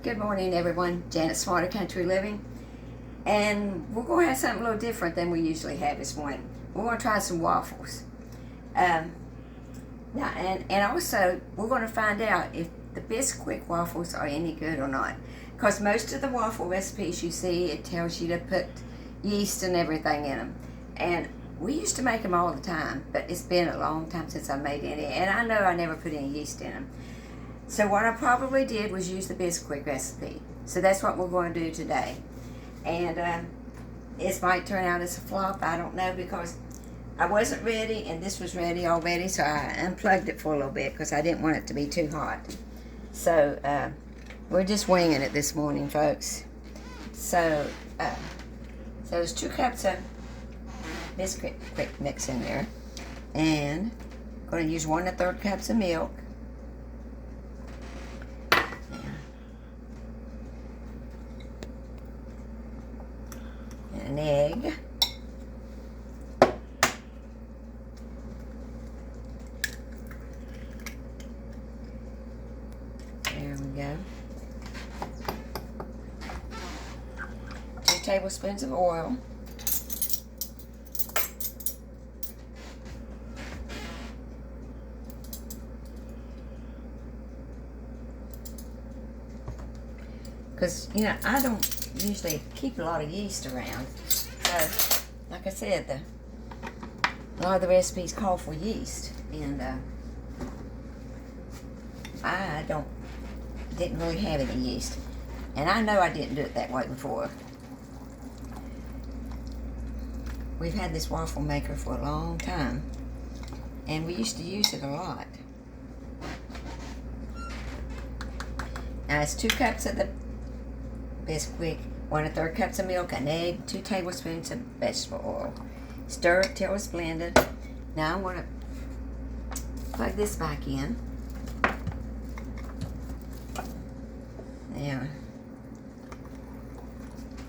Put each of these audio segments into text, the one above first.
Good morning, everyone. Janet Smarter Country Living. And we're going to have something a little different than we usually have this morning. We're going to try some waffles. Now, and also, we're going to find out if the Bisquick waffles are any good or not. Because most of the waffle recipes you see, it tells you to put yeast and everything in them. And we used to make them all the time, but it's been a long time since I made any. And I know I never put any yeast in them. So what I probably did was use the Bisquick recipe. So that's what we're going to do today. And it might turn out as a flop, I don't know, because I wasn't ready and this was ready already, so I unplugged it for a little bit because I didn't want it to be too hot. So we're just winging it this morning, folks. So there's 2 cups of Bisquick mix in there, and I'm going to use 1 1/3 cups of milk. An egg, there we go, 2 tablespoons of oil, because you know I don't usually keep a lot of yeast around. So, like I said, a lot of the recipes call for yeast, and I didn't really have any yeast, and I know I didn't do it that way before. We've had this waffle maker for a long time, and we used to use it a lot. Now it's 2 cups of the Bisquick, 1 1/3 cups of milk, an egg, 2 tablespoons of vegetable oil. Stir it till it's blended. Now I'm going to plug this back in. Now,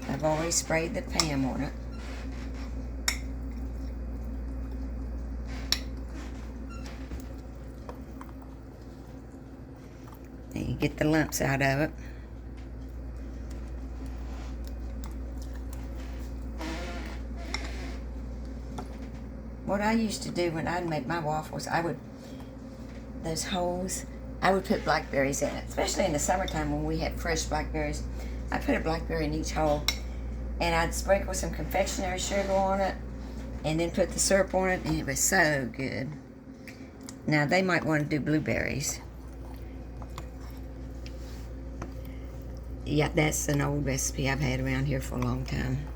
I've already sprayed the pan on it. And you get the lumps out of it. What I used to do when I'd make my waffles, those holes, I would put blackberries in it, especially in the summertime when we had fresh blackberries. I put a blackberry in each hole, and I'd sprinkle some confectioners sugar on it, and then put the syrup on it, and it was so good. Now, they might want to do blueberries. Yeah, that's an old recipe I've had around here for a long time.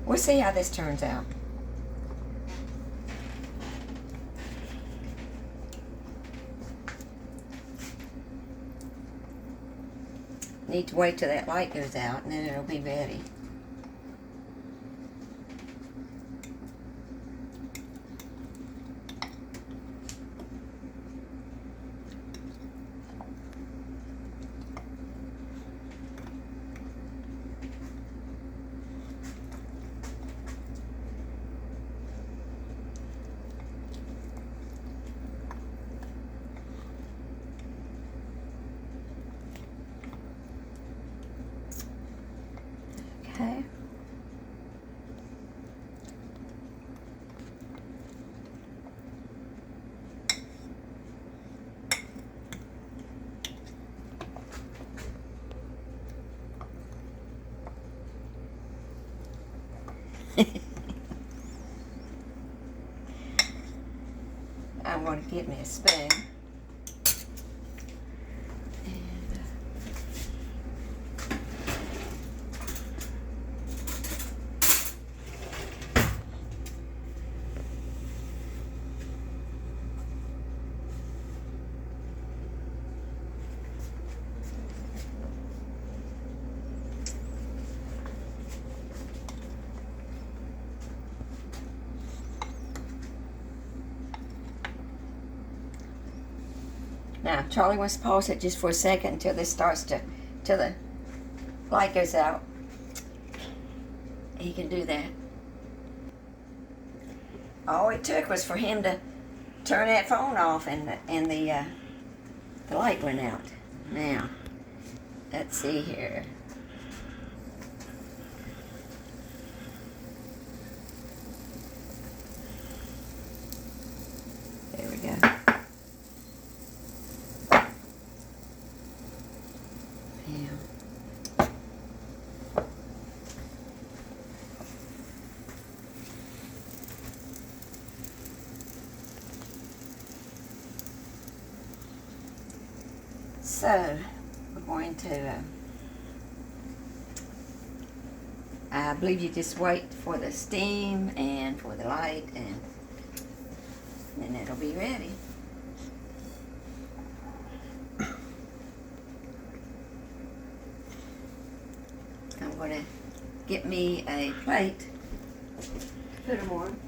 We'll see how this turns out. Need to wait till that light goes out and then it'll be ready. Okay. I'm going to get me a spoon. Now, Charlie wants to pause it just for a second until this starts till the light goes out. He can do that. All it took was for him to turn that phone off and the light went out. Now, let's see here. There we go. Yeah. So, we're going to, I believe you just wait for the steam and for the light, and then it'll be ready. I'm going to get me a plate to put them on.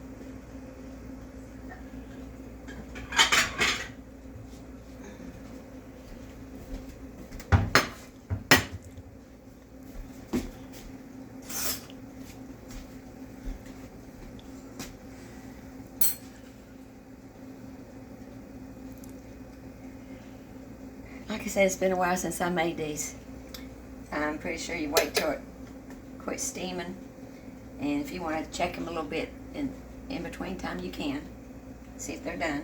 Like I said, it's been a while since I made these. I'm pretty sure you wait till it quits steaming, and if you want to check them a little bit in between time, you can. See if they're done.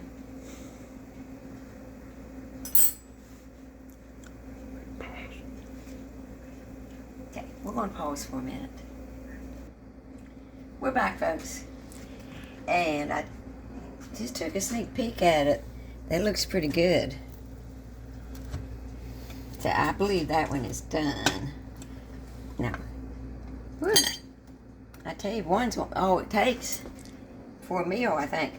Okay, we're going to pause for a minute. We're back, folks, and I just took a sneak peek at it. That looks pretty good. So I believe that one is done. Now, whew, I tell you, one's all it takes for a meal, I think.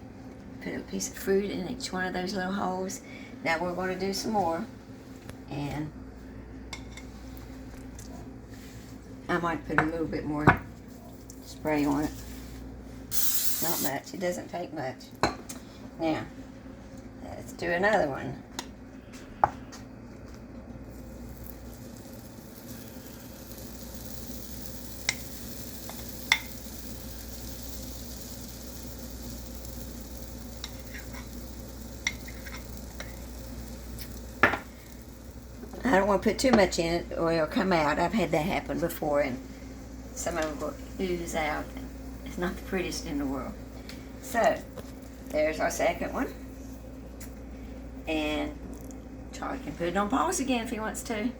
Put a piece of fruit in each one of those little holes. Now we're going to do some more. And I might put a little bit more spray on it. Not much. It doesn't take much. Now, let's do another one. I don't want to put too much in it or it'll come out. I've had that happen before, and some of them will ooze out. It's not the prettiest in the world. So, there's our second one. And Charlie can put it on pause again if he wants to.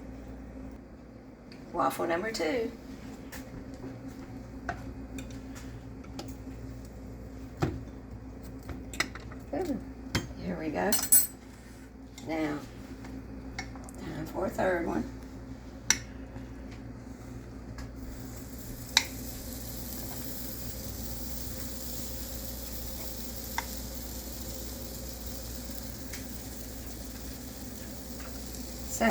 Waffle number 2. Ooh, here we go. Now, time for a third one. So,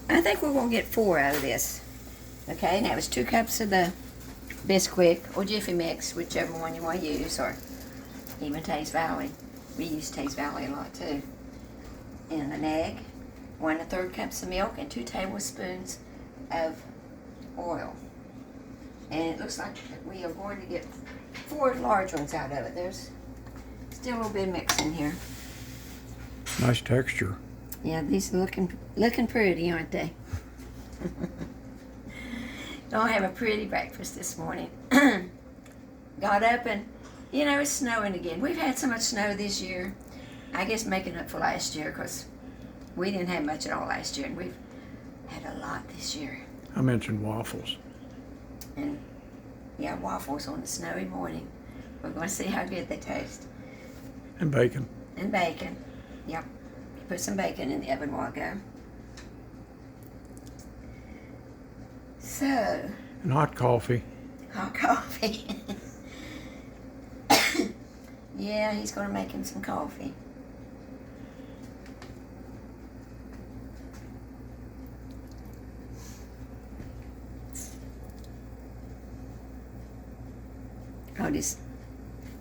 I think we're going to get 4 out of this. Okay, and that was 2 cups of the Bisquick or Jiffy mix, whichever one you want to use, or even Teays Valley. We use Teays Valley a lot too. And an egg, 1 1/3 cups of milk, and 2 tablespoons of oil. And it looks like we are going to get 4 large ones out of it. There's still a little bit of mix in here. Nice texture. Yeah, these are looking pretty, aren't they? Don't have a pretty breakfast this morning. Got up and, you know, it's snowing again. We've had so much snow this year. I guess making up for last year, because we didn't have much at all last year, and we've had a lot this year. I mentioned waffles. And, yeah, waffles on a snowy morning. We're going to see how good they taste. And bacon. And bacon. Yep. Put some bacon in the oven a while ago. So. And hot coffee. Hot coffee. Yeah, he's going to make him some coffee. I'll just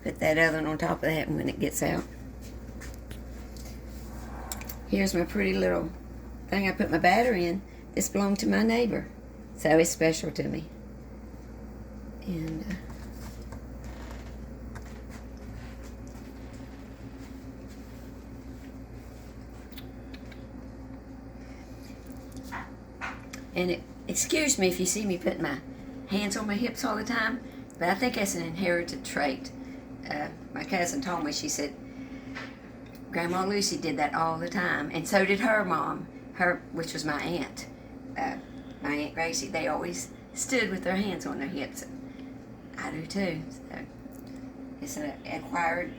put that other one on top of that when it gets out. Here's my pretty little thing I put my battery in. This belonged to my neighbor, so it's special to me. And And excuse me if you see me putting my hands on my hips all the time, but I think that's an inherited trait. My cousin told me, she said, Grandma Lucy did that all the time, and so did her mom, which was my aunt, my Aunt Gracie. They always stood with their hands on their hips. I do too. So it's an acquired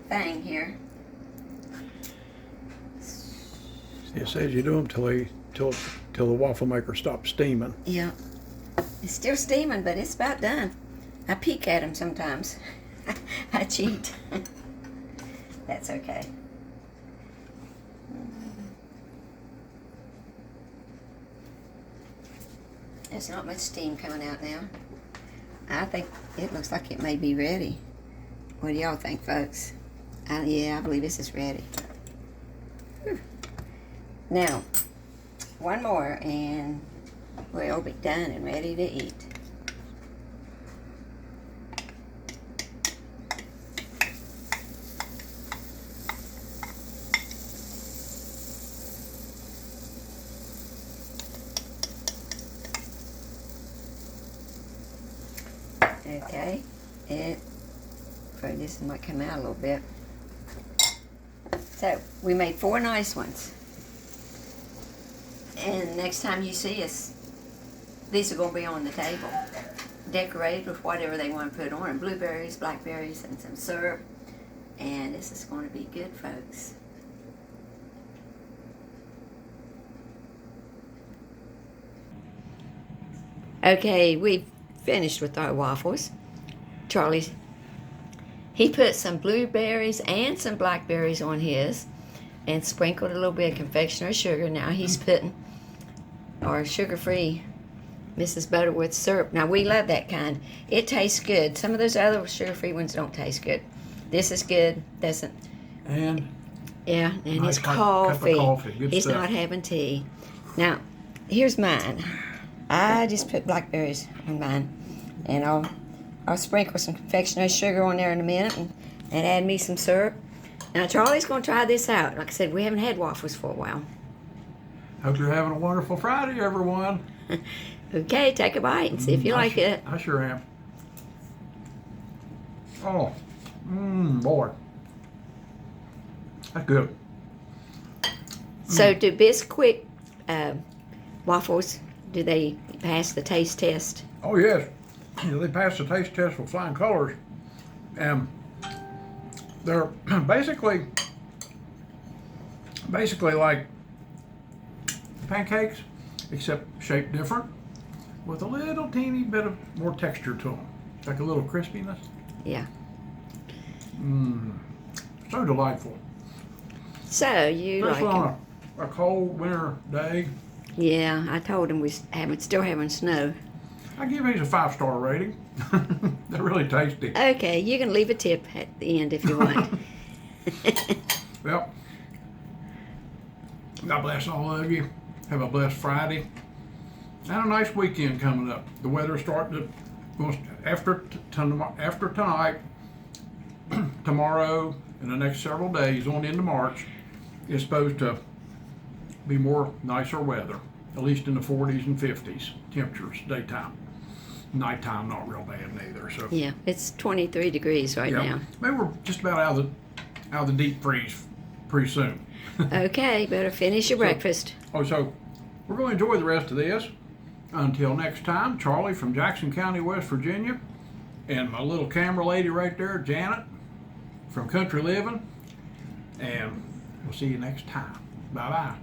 thing here. It says you do them till the waffle maker stops steaming. Yeah. It's still steaming, but it's about done. I peek at them sometimes. I cheat. That's okay. There's not much steam coming out now. I think it looks like it may be ready. What do y'all think, folks? Yeah, I believe this is ready. Whew. Now, one more and we'll be done and ready to eat. Okay, this might come out a little bit. So, we made 4 nice ones. And next time you see us, these are going to be on the table. Decorated with whatever they want to put on them. Blueberries, blackberries, and some syrup. And this is going to be good, folks. Okay, we've finished with our waffles. Charlie's, he put some blueberries and some blackberries on his and sprinkled a little bit of confectioner's sugar. Now he's putting our sugar-free Mrs. Butterworth syrup. Now we love that kind. It tastes good. Some of those other sugar-free ones don't taste good. This is good. Doesn't. And yeah, and nice his coffee. Cup of coffee. Good He's stuff. not having tea. Now, here's mine. I just put blackberries on mine, and I'll sprinkle some confectioner's sugar on there in a minute and add me some syrup. Now Charlie's going to try this out. Like I said, we haven't had waffles for a while. Hope you're having a wonderful Friday, everyone. Okay, take a bite and see if you like it. I sure am. Oh, boy. That's good. So do Bisquick waffles, do they pass the taste test? Oh, yes. They passed the taste test with flying colors. They're basically like pancakes, except shaped different, with a little teeny bit of more texture to them, like a little crispiness. Yeah. So delightful. So you Especially like them? on a cold winter day. Yeah, I told him still having snow. I give these a 5-star rating. They're really tasty. Okay, you can leave a tip at the end if you want. Well, God bless all of you. Have a blessed Friday. And a nice weekend coming up. The weather's starting to, after tonight, tomorrow, and the next several days on into March, is supposed to be more nicer weather, at least in the 40s and 50s temperatures daytime. Nighttime not real bad neither. So Yeah, it's 23 degrees right now. Maybe we're just about out of the deep freeze pretty soon. Okay, better finish your breakfast. So we're going to enjoy the rest of this. Until next time, Charlie from Jackson County, West Virginia, and my little camera lady right there, Janet, from Country Living. And we'll see you next time. Bye-bye.